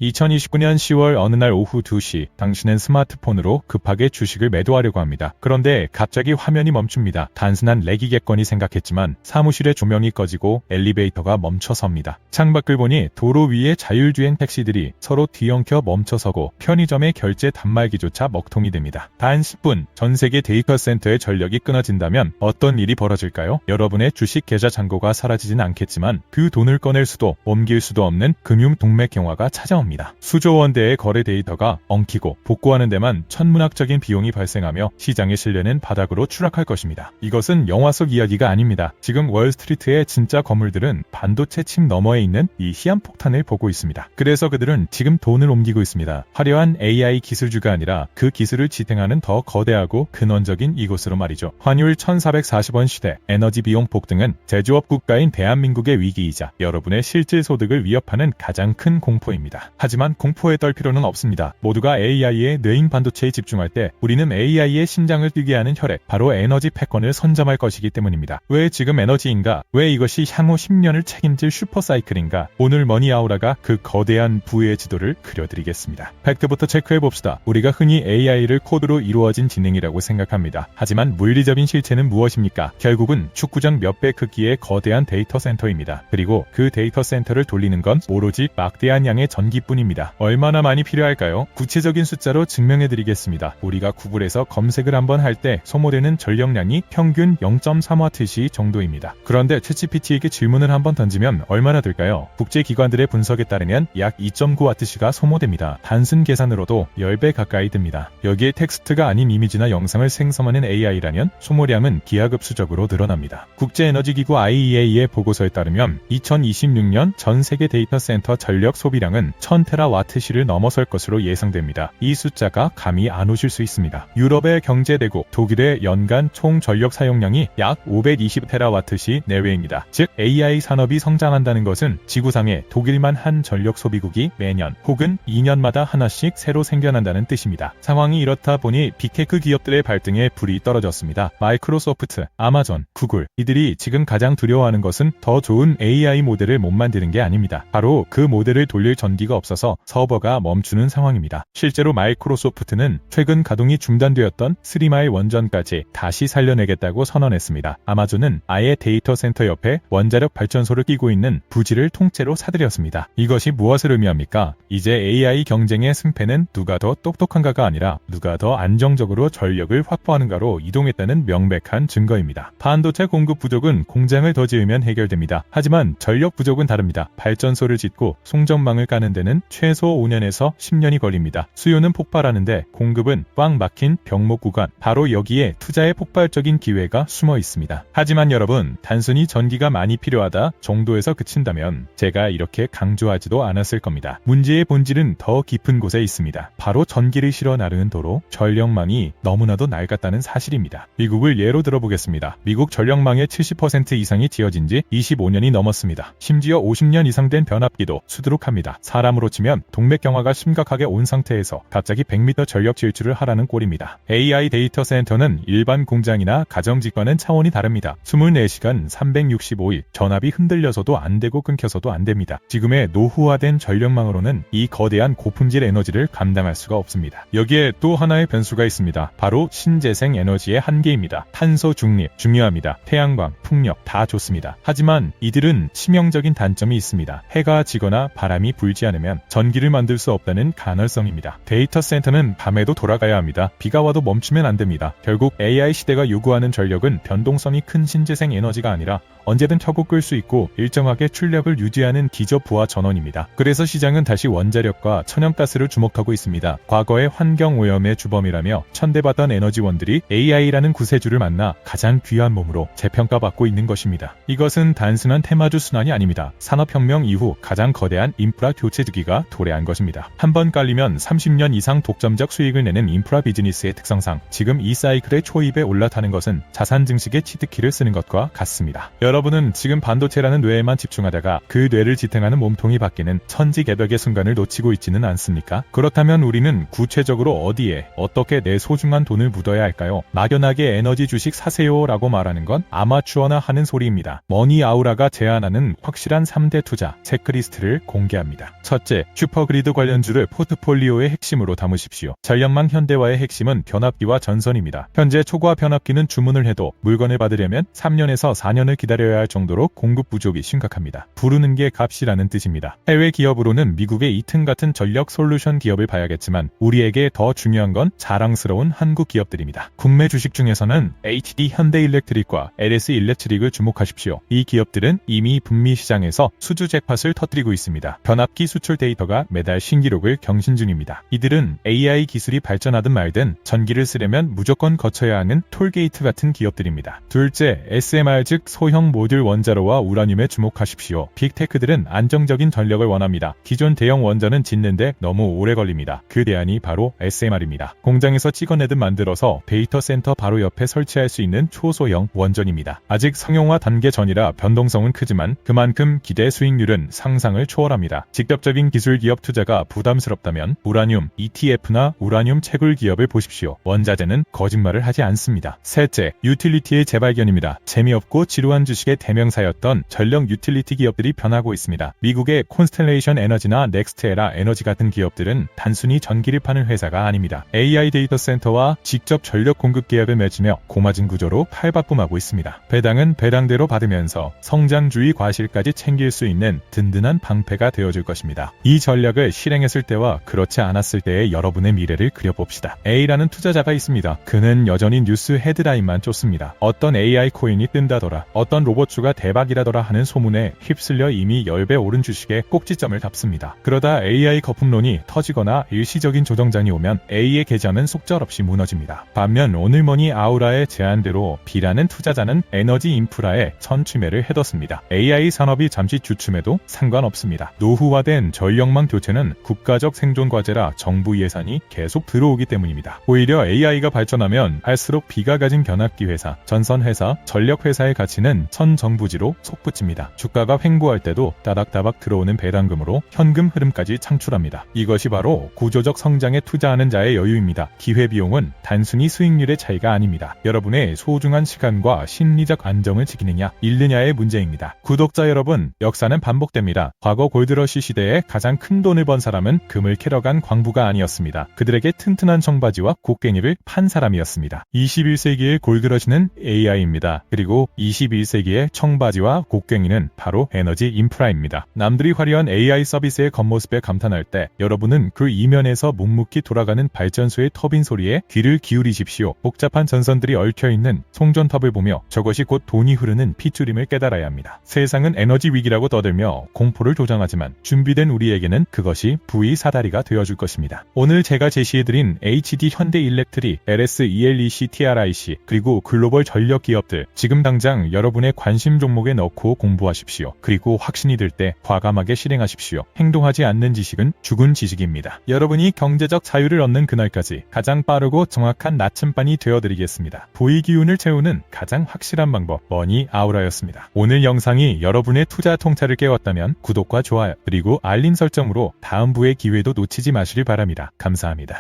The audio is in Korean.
2029년 10월 어느 날 오후 2시 당신은 스마트폰으로 급하게 주식을 매도하려고 합니다. 그런데 갑자기 화면이 멈춥니다. 단순한 렉이겠거니 생각했지만 사무실의 조명이 꺼지고 엘리베이터가 멈춰섭니다. 창밖을 보니 도로 위에 자율주행 택시들이 서로 뒤엉켜 멈춰서고 편의점의 결제 단말기조차 먹통이 됩니다. 단 10분 전 세계 데이터 센터의 전력이 끊어진다면 어떤 일이 벌어질까요? 여러분의 주식 계좌 잔고가 사라지진 않겠지만 그 돈을 꺼낼 수도 옮길 수도 없는 금융 동맥경화가 찾아옵니다. 수조 원대의 거래 데이터가 엉키고 복구하는 데만 천문학적인 비용이 발생하며 시장의 신뢰는 바닥으로 추락할 것입니다. 이것은 영화 속 이야기가 아닙니다. 지금 월스트리트의 진짜 거물들은 반도체 칩 너머에 있는 이 시한폭탄을 보고 있습니다. 그래서 그들은 지금 돈을 옮기고 있습니다. 화려한 AI 기술주가 아니라 그 기술을 지탱하는 더 거대하고 근원적인 이곳으로 말이죠. 환율 1440원 시대, 에너지 비용 폭등은 제조업 국가인 대한민국의 위기이자 여러분의 실질 소득을 위협하는 가장 큰 공포입니다. 하지만 공포에 떨 필요는 없습니다. 모두가 AI의 뇌인 반도체에 집중할 때 우리는 AI의 심장을 뛰게 하는 혈액, 바로 에너지 패권을 선점할 것이기 때문입니다. 왜 지금 에너지인가? 왜 이것이 향후 10년을 책임질 슈퍼사이클인가? 오늘 머니아우라가 그 거대한 부의 지도를 그려드리겠습니다. 팩트부터 체크해봅시다. 우리가 흔히 AI를 코드로 이루어진 지능이라고 생각합니다. 하지만 물리적인 실체는 무엇입니까? 결국은 축구장 몇 배 크기의 거대한 데이터 센터입니다. 그리고 그 데이터 센터를 돌리는 건 오로지 막대한 양의 전기뿐입니다. 얼마나 많이 필요할까요? 구체적인 숫자로 증명해드리겠습니다. 우리가 구글에서 검색을 한번 할 때 소모되는 전력량이 평균 0.3W 정도입니다. 그런데 챗GPT에게 질문을 한번 던지면 얼마나 될까요? 국제기관들의 분석에 따르면 약 2.9W가 소모됩니다. 단순 계산으로도 10배 가까이 듭니다. 여기에 텍스트가 아닌 이미지나 영상을 생성하는 AI라면 소모량은 기하급수적으로 늘어납니다. 국제에너지기구 IEA의 보고서에 따르면 2026년 전 세계 데이터 센터 전력 소비량은 1000TWh를 넘어설 것으로 예상됩니다. 이 숫자가 감이 안 오실 수 있습니다. 유럽의 경제대국 독일의 연간 총 전력 사용량이 약 520TWh 내외입니다. 즉 AI 산업이 성장한다는 것은 지구상에 독일만 한 전력 소비국이 매년 혹은 2년마다 하나씩 새로 생겨난다는 뜻입니다. 상황이 이렇다 보니 빅테크 기업들의 발등에 불이 떨어졌습니다. 마이크로소프트, 아마존, 구글, 이들이 지금 가장 두려워하는 것은 더 좋은 AI 모델을 못 만드는 게 아닙니다. 바로 그 모델을 돌릴 전기가 없어서 서버가 멈추는 상황입니다. 실제로 마이크로소프트는 최근 가동이 중단되었던 3마일 원전까지 다시 살려내겠다고 선언했습니다. 아마존은 아예 데이터 센터 옆에 원자력 발전소를 끼고 있는 부지를 통째로 사들였습니다. 이것이 무엇을 의미합니까? 이제 AI 경쟁의 승패는 누가 더 똑똑한가가 아니라 누가 더 안정적으로 전력을 확보하는가로 이동했다는 명백한 증거입니다. 반도체 공급 부족은 공장을 더 지으면 해결됩니다. 하지만 전력 부족은 다릅니다. 발전소를 짓고 송전망을 까는 데는 최소 5년에서 10년이 걸립니다. 수요는 폭발하는데 공급은 꽉 막힌 병목 구간, 바로 여기에 투자의 폭발적인 기회가 숨어 있습니다. 하지만 여러분, 단순히 전기가 많이 필요하다 정도에서 그친다면 제가 이렇게 강조하지도 않았을 겁니다. 문제의 본질은 더 깊은 곳에 있습니다. 바로 전기를 실어 나르는 도로, 전력망이 너무나도 낡았다는 사실입니다. 미국을 예로 들어보겠습니다. 미국 전력망의 70% 이상이 지어진 지 25년이 넘었습니다. 심지어 50년 이상 된 변압기도 수두룩합니다. 사람으로 치면 동맥경화가 심각하게 온 상태에서 갑자기 100m 전력 질주를 하라는 꼴입니다. AI 데이터 센터는 일반 공장이나 가정집과는 차원이 다릅니다. 24시간 365일 전압이 흔들려서도 안 되고 끊겨서도 안 됩니다. 지금의 노후화된 전력망으로는 이 거대한 고품질 에너지를 감당할 수가 없습니다. 여기에 또 하나의 변수가 있습니다. 바로 신재생 에너지의 한계입니다. 탄소 중립 중요합니다. 태양광, 풍력 다 좋습니다. 하지만 이들은 치명적인 단점이 있습니다. 해가 지거나 바람이 불지 않으면 전기를 만들 수 없다는 간헐성입니다. 데이터 센터는 밤에도 돌아가야 합니다. 비가 와도 멈추면 안 됩니다. 결국 AI 시대가 요구하는 전력은 변동성이 큰 신재생 에너지가 아니라 언제든 켜고 끌 수 있고 일정하게 출력을 유지하는 기저부하 전원입니다. 그래서 시장은 다시 원자력과 천연가스를 주목하고 있습니다. 과거의 환경오염의 주범이라며 천대받던 에너지원들이 AI라는 구세주를 만나 가장 귀한 몸으로 재평가받고 있는 것입니다. 이것은 단순한 테마주 순환이 아닙니다. 산업혁명 이후 가장 거대한 인프라 교체 주기가 도래한 것입니다. 한번 깔리면 30년 이상 독점적 수익을 내는 인프라 비즈니스의 특성상 지금 이 사이클의 초입에 올라타는 것은 자산 증식의 치트키를 쓰는 것과 같습니다. 여러분은 지금 반도체라는 뇌에만 집중하다가 그 뇌를 지탱하는 몸통이 바뀌는 천지개벽의 순간을 놓치고 있지는 않습니까? 그렇다면 우리는 구체적으로 어디에 어떻게 내 소중한 돈을 묻어야 할까요? 막연하게 에너지 주식 사세요 라고 말하는 건 아마추어나 하는 소리입니다. 머니아우라가 제안하는 확실한 3대 투자 체크리스트를 공개합니다. 첫째, 첫째, 슈퍼그리드 관련주를 포트폴리오의 핵심으로 담으십시오. 전력망 현대화의 핵심은 변압기와 전선입니다. 현재 초고화 변압기는 주문을 해도 물건을 받으려면 3년에서 4년을 기다려야 할 정도로 공급 부족이 심각합니다. 부르는 게 값이라는 뜻입니다. 해외 기업으로는 미국의 이튼 같은 전력 솔루션 기업을 봐야겠지만 우리에게 더 중요한 건 자랑스러운 한국 기업들입니다. 국내 주식 중에서는 HD 현대일렉트릭과 LS 일렉트릭을 주목하십시오. 이 기업들은 이미 북미 시장에서 수주 잭팟을 터뜨리고 있습니다. 변압기 수출 데이터가 매달 신기록을 경신 중입니다. 이들은 AI 기술이 발전하든 말든 전기를 쓰려면 무조건 거쳐야 하는 톨게이트 같은 기업들입니다. 둘째, SMR 즉 소형 모듈 원자로와 우라늄에 주목하십시오. 빅테크들은 안정적인 전력을 원합니다. 기존 대형 원전은 짓는데 너무 오래 걸립니다. 그 대안이 바로 SMR입니다. 공장에서 찍어내듯 만들어서 데이터 센터 바로 옆에 설치할 수 있는 초소형 원전입니다. 아직 상용화 단계 전이라 변동성은 크지만 그만큼 기대 수익률은 상상을 초월합니다. 직접적인 기술 기업 투자가 부담스럽다면 우라늄 ETF나 우라늄 채굴 기업을 보십시오. 원자재는 거짓말을 하지 않습니다. 셋째, 유틸리티의 재발견입니다. 재미없고 지루한 주식의 대명사였던 전력 유틸리티 기업들이 변하고 있습니다. 미국의 콘스텔레이션 에너지나 넥스트에라 에너지 같은 기업들은 단순히 전기를 파는 회사가 아닙니다. AI 데이터 센터와 직접 전력 공급 계약을 맺으며 고마진 구조로 팔바꿈하고 있습니다. 배당은 배당대로 받으면서 성장주의 과실까지 챙길 수 있는 든든한 방패가 되어줄 것입니다. 이 전략을 실행했을 때와 그렇지 않았을 때의 여러분의 미래를 그려봅시다. A라는 투자자가 있습니다. 그는 여전히 뉴스 헤드라인만 쫓습니다. 어떤 AI 코인이 뜬다더라, 어떤 로봇주가 대박이라더라 하는 소문에 휩쓸려 이미 10배 오른 주식에 꼭지점을 잡습니다. 그러다 AI 거품론이 터지거나 일시적인 조정장이 오면 A의 계좌는 속절없이 무너집니다. 반면 오늘머니 아우라의 제안대로 B라는 투자자는 에너지 인프라에 선취매를 해뒀습니다. AI 산업이 잠시 주춤해도 상관없습니다. 노후화된 전력망 교체는 국가적 생존 과제라 정부 예산이 계속 들어오기 때문입니다. 오히려 AI가 발전하면 할수록 B가 가진 변압기 회사, 전선 회사, 전력 회사의 가치는 선정부지로 솟구칩니다. 주가가 횡보할 때도 따박따박 들어오는 배당금으로 현금 흐름까지 창출합니다. 이것이 바로 구조적 성장에 투자하는 자의 여유입니다. 기회비용은 단순히 수익률의 차이가 아닙니다. 여러분의 소중한 시간과 심리적 안정을 지키느냐, 잃느냐의 문제입니다. 구독자 여러분, 역사는 반복됩니다. 과거 골드러시 시대에 가장 큰 돈을 번 사람은 금을 캐러 간 광부가 아니었습니다. 그들에게 튼튼한 청바지와 곡괭이를 판 사람이었습니다. 21세기의 골드러시는 AI입니다. 그리고 21세기의 청바지와 곡괭이는 바로 에너지 인프라입니다. 남들이 화려한 AI 서비스의 겉모습에 감탄할 때 여러분은 그 이면에서 묵묵히 돌아가는 발전소의 터빈 소리에 귀를 기울이십시오. 복잡한 전선들이 얽혀있는 송전탑을 보며 저것이 곧 돈이 흐르는 핏줄임을 깨달아야 합니다. 세상은 에너지 위기라고 떠들며 공포를 조장하지만 준비된 우리에게는 그것이 부의 사다리가 되어줄 것입니다. 오늘 제가 제시해드린 HD 현대일렉트릭, LS ELEC TRIC 그리고 글로벌 전력 기업들 지금 당장 여러분의 관심 종목에 넣고 공부하십시오. 그리고 확신이 들 때 과감하게 실행하십시오. 행동하지 않는 지식은 죽은 지식입니다. 여러분이 경제적 자유를 얻는 그날까지 가장 빠르고 정확한 나침반이 되어드리겠습니다. 부의 기운을 채우는 가장 확실한 방법, 머니 아우라였습니다. 오늘 영상이 여러분의 투자 통찰을 깨웠다면 구독과 좋아요 그리고 알림 설정으로 다음 부의 기회도 놓치지 마시길 바랍니다. 감사합니다.